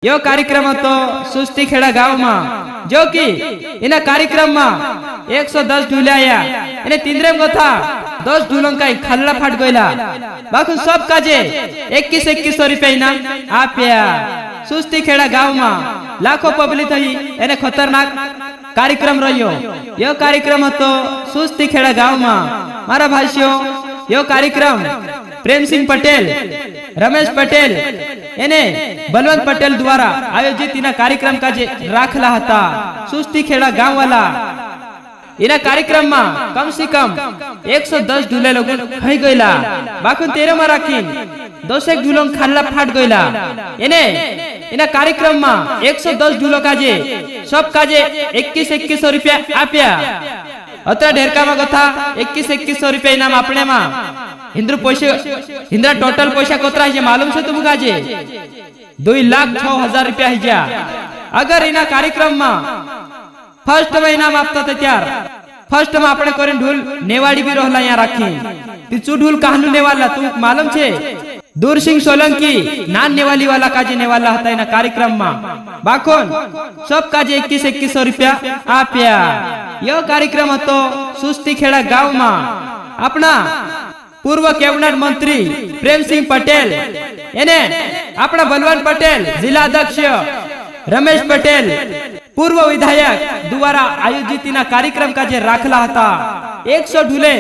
यो कार्यक्रम तो सुस्तीखेड़ा गांव में जो कि इन कार्यक्रम में 110 ढूले आया इन्हें तीनरे में था 10 ढूलों का खल्ला फाट गया बाकी सब काजे 2100 रुपया इनाम आप्या सुस्तीखेड़ा गांव में लाखों पब्लिक थी इन्हें खतरनाक कार्यक्रम रहियो यो कार्यक्रम तो सुस्तीखेड़ा गांव में मारा भाइयों यो कार्यक्रम प्रेम सिंह पटेल रमेश पटेल एने बलवंत पटेल द्वारा आयोजित इना कार्यक्रम का जे राखला हता सुस्तीखेड़ा गांव वाला इना कार्यक्रम में कम से कम 110 ढूले लोग हई गईला बाकी 13 में राखी 200 ढूलों खाला फाट गईला एने इना कार्यक्रम में 110 ढूलो काजे सब काजे 2100 रुपया आप्या अतरा ढेरका में कथा 2100 रुपया इनाम अपने में हिंद्रा टोटल पैसा कोतरा है मालूम छे तुम काजे 2,06,000 रुपया है अगर इना कार्यक्रम में फर्स्ट में इनाम आपता थे त्यार फर्स्ट में अपने कोरे ढूल नेवाड़ी भी रहला यहाँ राखी तिचू ढूल कहानू नेवाला तू मालूम छे दूर सिंह सोलंकी नान नेवाली वाला काजे नेवाला हता इना कार्यक्रम में बाकोन सब काजे 2100 रुपया आप्या यो कार्यक्रम तो सुस्तीखेड़ा गांव में अपना पूर्व कैबिनेट मंत्री प्रेम सिंह पटेल एने अपना बलवंत पटेल जिला अध्यक्ष रमेश पटेल पूर्व विधायक द्वारा आयोजित इना कार्यक्रम का जे राखला हता 100 ढूले